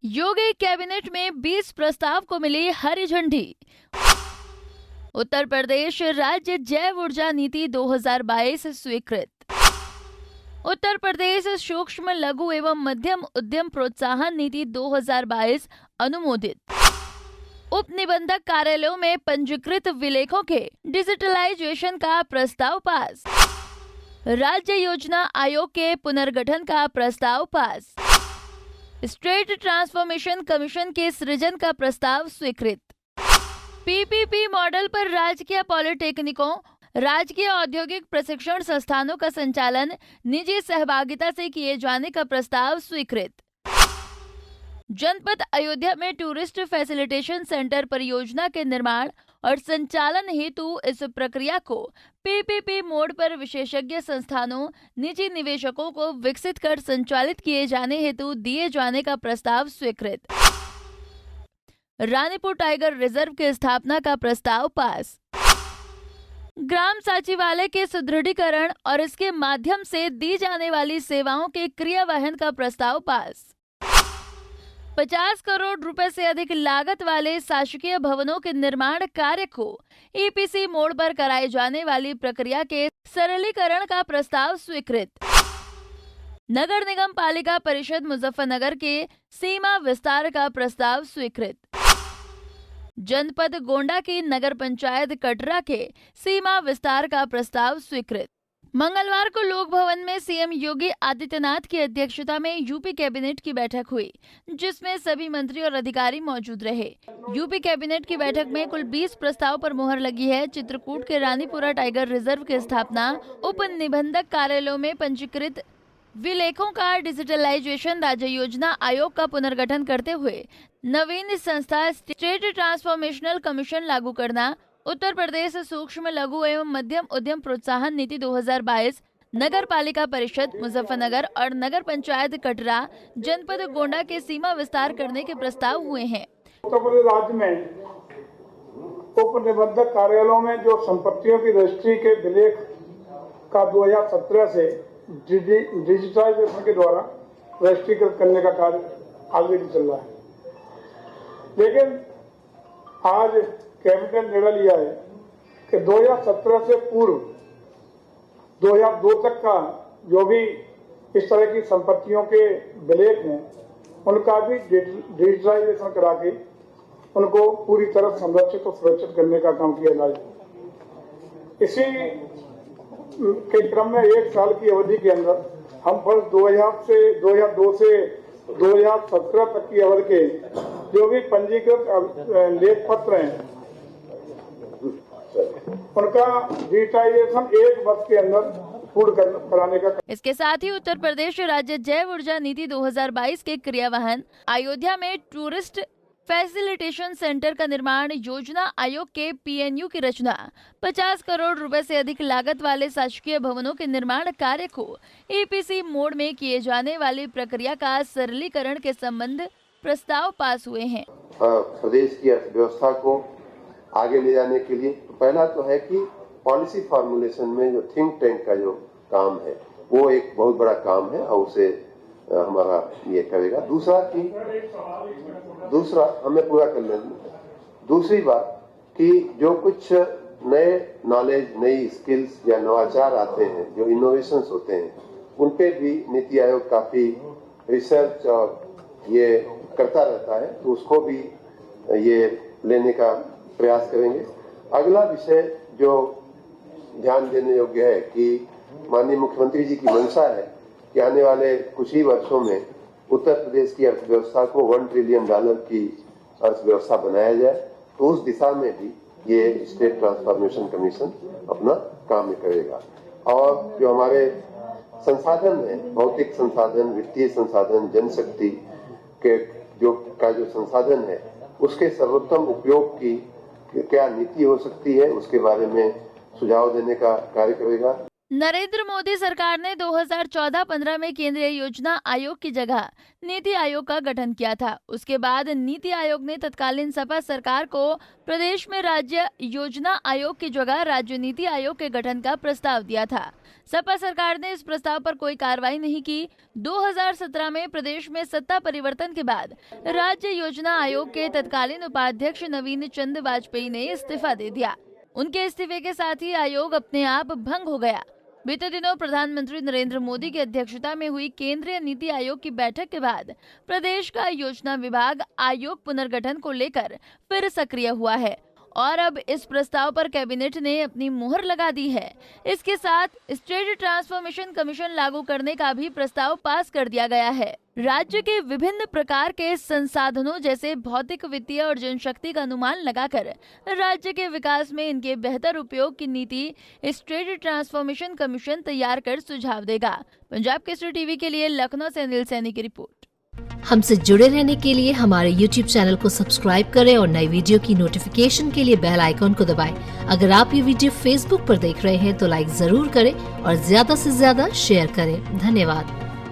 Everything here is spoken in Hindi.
योगी कैबिनेट में 20 प्रस्ताव को मिली हरी झंडी। उत्तर प्रदेश राज्य जैव ऊर्जा नीति 2022 स्वीकृत। उत्तर प्रदेश सूक्ष्म लघु एवं मध्यम उद्यम प्रोत्साहन नीति 2022 अनुमोदित। उप निबंधक कार्यालयों में पंजीकृत विलेखों के डिजिटलाइजेशन का प्रस्ताव पास। राज्य योजना आयोग के पुनर्गठन का प्रस्ताव पास। स्टेट ट्रांसफॉर्मेशन कमीशन के सृजन का प्रस्ताव स्वीकृत। पीपीपी मॉडल पर राजकीय पॉलिटेक्निकों, राजकीय औद्योगिक प्रशिक्षण संस्थानों का संचालन निजी सहभागिता से किए जाने का प्रस्ताव स्वीकृत। जनपद अयोध्या में टूरिस्ट फैसिलिटेशन सेंटर परियोजना के निर्माण और संचालन हेतु इस प्रक्रिया को पीपीपी मोड पर विशेषज्ञ संस्थानों, निजी निवेशकों को विकसित कर संचालित किए जाने हेतु दिए जाने का प्रस्ताव स्वीकृत। रानीपुर टाइगर रिजर्व की स्थापना का प्रस्ताव पास। ग्राम सचिवालय के सुदृढ़ीकरण और इसके माध्यम से दी जाने वाली सेवाओं के क्रियान्वयन का प्रस्ताव पास। 50 करोड़ रुपए से अधिक लागत वाले शासकीय भवनों के निर्माण कार्य को ईपीसी मोड पर कराई जाने वाली प्रक्रिया के सरलीकरण का प्रस्ताव स्वीकृत। नगर निगम पालिका परिषद मुजफ्फरनगर के सीमा विस्तार का प्रस्ताव स्वीकृत। जनपद गोंडा की नगर पंचायत कटरा के सीमा विस्तार का प्रस्ताव स्वीकृत। मंगलवार को लोक भवन में सीएम योगी आदित्यनाथ की अध्यक्षता में यूपी कैबिनेट की बैठक हुई, जिसमें सभी मंत्री और अधिकारी मौजूद रहे। यूपी कैबिनेट की बैठक में कुल 20 प्रस्ताव पर मुहर लगी है। चित्रकूट के रानीपुरा टाइगर रिजर्व की स्थापना, उप निबंधक कार्यालयों में पंजीकृत विलेखों का डिजिटलाइजेशन, राज्य योजना आयोग का पुनर्गठन करते हुए नवीन संस्था स्टेट ट्रांसफॉर्मेशनल कमीशन लागू करना, उत्तर प्रदेश सूक्ष्म लघु एवं मध्यम उद्यम प्रोत्साहन नीति 2022, नगर पालिका परिषद मुजफ्फरनगर और नगर पंचायत कटरा, जनपद गोंडा के सीमा विस्तार करने के प्रस्ताव हुए हैं। उत्तर प्रदेश राज्य में उप निबंधक कार्यालयों में जो संपत्तियों की रजिस्ट्री के विलेख का 2017 से डिजिटाइजेशन के द्वारा रजिस्ट्रीकृत करने का कार्य ऑलरेडी चल रहा है, लेकिन आज कैबिनेट ने निर्णय लिया है कि 2017 से पूर्व 2002 तक का जो भी इस तरह की संपत्तियों के विलेख हैं, उनका भी डिजिटलाइजेशन करा के उनको पूरी तरह संरक्षित और सुरक्षित करने का काम किया जाए। इसी के क्रम में 1 साल की अवधि के अंदर हम वर्ष 2002 से 2017 तक की अवधि के जो भी पंजीकृत लेख पत्र हैं, उनका डिजिटाइजेशन 1 वर्ष के अंदर पूर्ण कराने का। इसके साथ ही उत्तर प्रदेश राज्य जैव ऊर्जा नीति 2022 के क्रियान्वयन, अयोध्या में टूरिस्ट फैसिलिटेशन सेंटर का निर्माण, योजना आयोग के पीएनयू की रचना, 50 करोड़ रुपए से अधिक लागत वाले शासकीय भवनों के निर्माण कार्य को ईपीसी मोड में किए जाने वाली प्रक्रिया का सरलीकरण के संबंध प्रस्ताव पास हुए हैं। प्रदेश की अर्थव्यवस्था को आगे ले जाने के लिए पहला तो है कि पॉलिसी फॉर्मुलेशन में जो थिंक टैंक का जो काम है वो एक बहुत बड़ा काम है और उसे हमारा ये करेगा। दूसरा हमें पूरा कर लेना। दूसरी बात कि जो कुछ नए नॉलेज, नई स्किल्स या नवाचार आते हैं, जो इनोवेशंस होते हैं, उन पे भी नीति आयोग काफी रिसर्च और ये करता रहता है, तो उसको भी ये लेने का प्रयास करेंगे। अगला विषय जो ध्यान देने योग्य है कि माननीय मुख्यमंत्री जी की मंशा है कि आने वाले कुछ ही वर्षों में उत्तर प्रदेश की अर्थव्यवस्था को $1 ट्रिलियन की अर्थव्यवस्था बनाया जाए, तो उस दिशा में भी ये स्टेट ट्रांसफॉर्मेशन कमीशन अपना काम करेगा। और जो हमारे संसाधन है, भौतिक संसाधन, वित्तीय संसाधन, जनशक्ति के जो संसाधन है, उसके सर्वोत्तम उपयोग की क्या नीति हो सकती है, उसके बारे में सुझाव देने का कार्य करेगा। नरेंद्र मोदी सरकार ने 2014-15 में केंद्रीय योजना आयोग की जगह नीति आयोग का गठन किया था। उसके बाद नीति आयोग ने तत्कालीन सपा सरकार को प्रदेश में राज्य योजना आयोग की जगह राज्य नीति आयोग के गठन का प्रस्ताव दिया था। सपा सरकार ने इस प्रस्ताव पर कोई कार्रवाई नहीं की। 2017 में प्रदेश में सत्ता परिवर्तन के बाद राज्य योजना आयोग के तत्कालीन उपाध्यक्ष नवीन चंद वाजपेयी ने इस्तीफा दे दिया। उनके इस्तीफे के साथ ही आयोग अपने आप भंग हो गया। बीते दिनों प्रधानमंत्री नरेंद्र मोदी की अध्यक्षता में हुई केंद्रीय नीति आयोग की बैठक के बाद प्रदेश का योजना विभाग आयोग पुनर्गठन को लेकर फिर सक्रिय हुआ है और अब इस प्रस्ताव पर कैबिनेट ने अपनी मुहर लगा दी है। इसके साथ स्टेट ट्रांसफॉर्मेशन कमीशन लागू करने का भी प्रस्ताव पास कर दिया गया है। राज्य के विभिन्न प्रकार के संसाधनों जैसे भौतिक, वित्तीय और जनशक्ति का अनुमान लगाकर राज्य के विकास में इनके बेहतर उपयोग की नीति स्टेट ट्रांसफॉर्मेशन कमीशन तैयार कर सुझाव देगा। पंजाब केसरी टीवी के लिए लखनऊ से अनिल सैनी की रिपोर्ट। हमसे जुड़े रहने के लिए हमारे YouTube चैनल को सब्सक्राइब करें और नई वीडियो की नोटिफिकेशन के लिए बेल आइकॉन को दबाएं। अगर आप ये वीडियो Facebook पर देख रहे हैं तो लाइक जरूर करें और ज्यादा से ज्यादा शेयर करें। धन्यवाद।